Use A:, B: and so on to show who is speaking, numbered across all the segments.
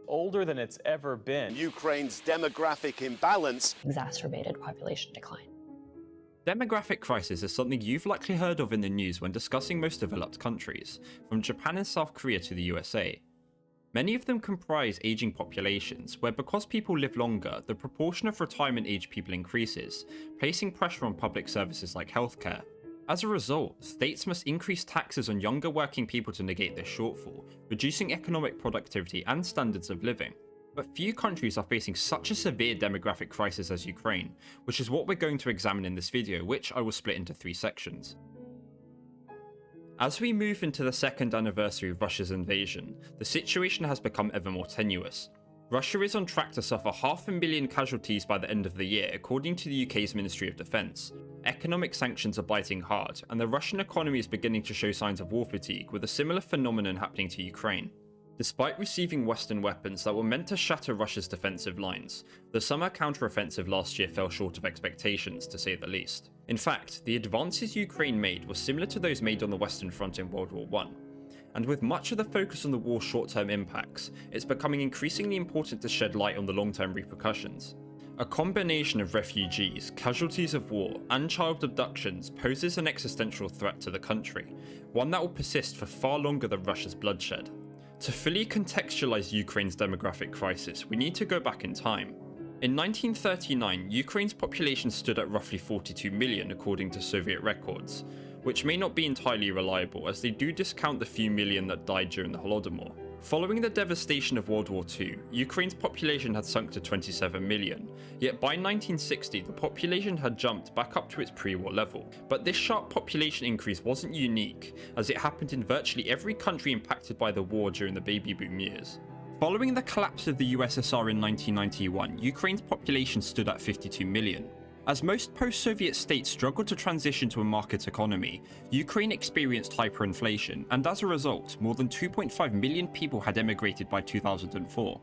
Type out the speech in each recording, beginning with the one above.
A: older than it's ever been.
B: Ukraine's demographic imbalance
C: exacerbated population decline.
D: Demographic crisis is something you've likely heard of in the news when discussing most developed countries, from Japan and South Korea to the USA. Many of them comprise aging populations, where because people live longer, the proportion of retirement age people increases, placing pressure on public services like healthcare. As a result, states must increase taxes on younger working people to negate this shortfall, reducing economic productivity and standards of living. But few countries are facing such a severe demographic crisis as Ukraine, which is what we're going to examine in this video, which I will split into 3 sections. As we move into the 2nd anniversary of Russia's invasion, the situation has become ever more tenuous. Russia is on track to suffer 500,000 casualties by the end of the year, according to the UK's Ministry of Defence. Economic sanctions are biting hard, and the Russian economy is beginning to show signs of war fatigue, with a similar phenomenon happening to Ukraine. Despite receiving Western weapons that were meant to shatter Russia's defensive lines, the summer counteroffensive last year fell short of expectations, to say the least. In fact, the advances Ukraine made were similar to those made on the Western Front in World War I. And with much of the focus on the war's short-term impacts, it's becoming increasingly important to shed light on the long-term repercussions. A combination of refugees, casualties of war, and child abductions poses an existential threat to the country, one that will persist for far longer than Russia's bloodshed. To fully contextualize Ukraine's demographic crisis, we need to go back in time. In 1939, Ukraine's population stood at roughly 42 million according to Soviet records, which may not be entirely reliable as they do discount the few million that died during the Holodomor. Following the devastation of World War II, Ukraine's population had sunk to 27 million, yet by 1960 the population had jumped back up to its pre-war level. But this sharp population increase wasn't unique, as it happened in virtually every country impacted by the war during the baby boom years. Following the collapse of the USSR in 1991, Ukraine's population stood at 52 million. As most post-Soviet states struggled to transition to a market economy, Ukraine experienced hyperinflation, and as a result, more than 2.5 million people had emigrated by 2004.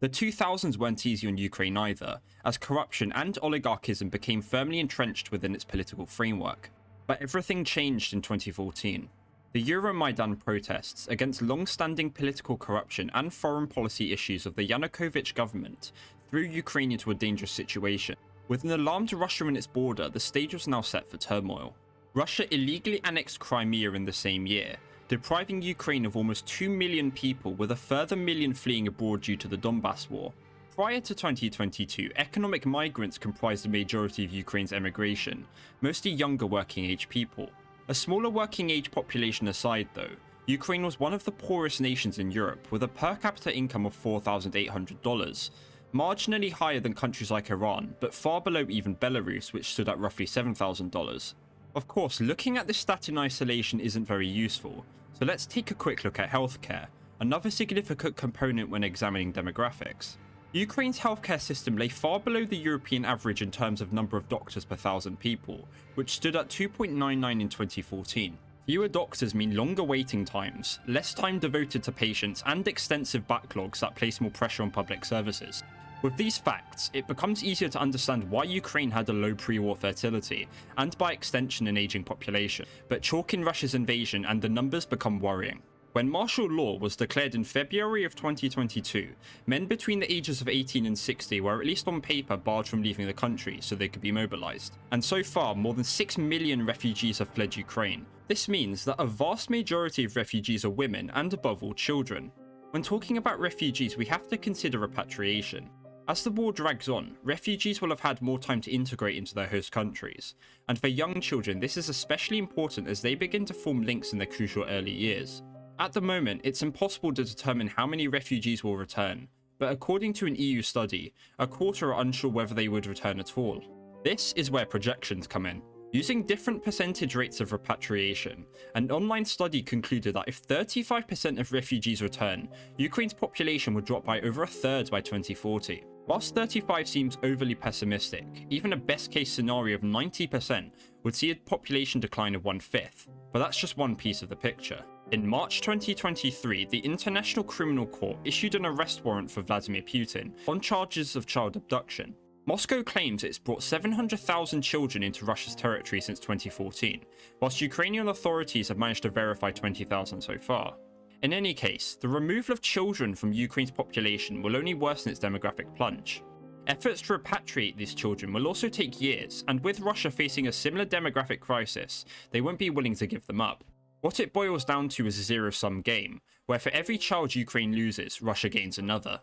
D: The 2000s weren't easy on Ukraine either, as corruption and oligarchism became firmly entrenched within its political framework. But everything changed in 2014. The Euromaidan protests against long-standing political corruption and foreign policy issues of the Yanukovych government threw Ukraine into a dangerous situation. With an alarmed Russia in its border, the stage was now set for turmoil. Russia illegally annexed Crimea in the same year, depriving Ukraine of almost 2 million people, with a further million fleeing abroad due to the Donbass war. Prior to 2022, economic migrants comprised the majority of Ukraine's emigration, mostly younger working-age people. A smaller working-age population aside though, Ukraine was one of the poorest nations in Europe, with a per capita income of $4,800. Marginally higher than countries like Iran, but far below even Belarus, which stood at roughly $7,000. Of course, looking at this stat in isolation isn't very useful, so let's take a quick look at healthcare, another significant component when examining demographics. Ukraine's healthcare system lay far below the European average in terms of number of doctors per thousand people, which stood at 2.99 in 2014. Fewer doctors mean longer waiting times, less time devoted to patients, and extensive backlogs that place more pressure on public services. With these facts, it becomes easier to understand why Ukraine had a low pre-war fertility, and by extension an aging population, but chalk in Russia's invasion and the numbers become worrying. When martial law was declared in February of 2022, men between the ages of 18 and 60 were at least on paper barred from leaving the country so they could be mobilized. And so far, more than 6 million refugees have fled Ukraine. This means that a vast majority of refugees are women and above all children. When talking about refugees, we have to consider repatriation. As the war drags on, refugees will have had more time to integrate into their host countries, and for young children this is especially important as they begin to form links in their crucial early years. At the moment, it's impossible to determine how many refugees will return, but according to an EU study, a quarter are unsure whether they would return at all. This is where projections come in. Using different percentage rates of repatriation, an online study concluded that if 35% of refugees return, Ukraine's population would drop by over a third by 2040. Whilst 35 seems overly pessimistic, even a best case scenario of 90% would see a population decline of 1/5, but that's just one piece of the picture. In March 2023, the International Criminal Court issued an arrest warrant for Vladimir Putin on charges of child abduction. Moscow claims it's brought 700,000 children into Russia's territory since 2014, whilst Ukrainian authorities have managed to verify 20,000 so far. In any case, the removal of children from Ukraine's population will only worsen its demographic plunge. Efforts to repatriate these children will also take years, and with Russia facing a similar demographic crisis, they won't be willing to give them up. What it boils down to is a zero-sum game, where for every child Ukraine loses, Russia gains another.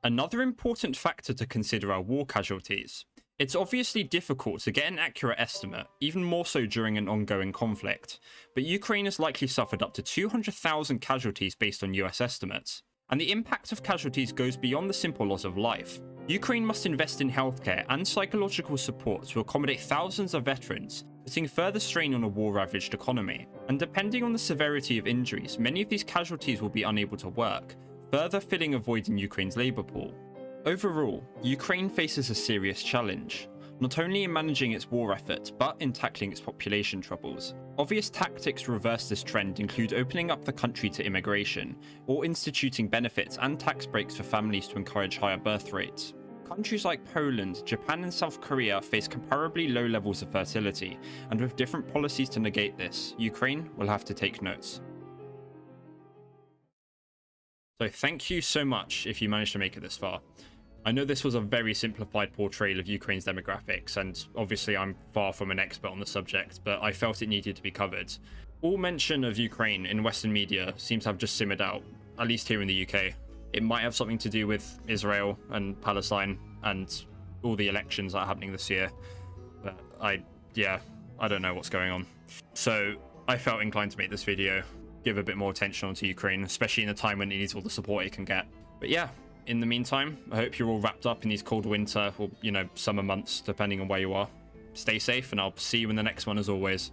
D: Another important factor to consider are war casualties. It's obviously difficult to get an accurate estimate, even more so during an ongoing conflict, but Ukraine has likely suffered up to 200,000 casualties based on US estimates. And the impact of casualties goes beyond the simple loss of life. Ukraine must invest in healthcare and psychological support to accommodate thousands of veterans, putting further strain on a war-ravaged economy. And depending on the severity of injuries, many of these casualties will be unable to work, further filling a void in Ukraine's labour pool. Overall, Ukraine faces a serious challenge, not only in managing its war effort, but in tackling its population troubles. Obvious tactics to reverse this trend include opening up the country to immigration, or instituting benefits and tax breaks for families to encourage higher birth rates. Countries like Poland, Japan and South Korea face comparably low levels of fertility, and with different policies to negate this, Ukraine will have to take notes. So thank you so much if you managed to make it this far. I know this was a very simplified portrayal of Ukraine's demographics, and obviously I'm far from an expert on the subject, but I felt it needed to be covered. All mention of Ukraine in Western media seems to have just simmered out, at least here in the UK. It might have something to do with Israel and Palestine and all the elections that are happening this year, but I don't know what's going on. So I felt inclined to make this video, give a bit more attention onto Ukraine, especially in a time when it needs all the support it can get. But yeah, in the meantime, I hope you're all wrapped up in these cold winter or, summer months, depending on where you are. Stay safe, and I'll see you in the next one as always.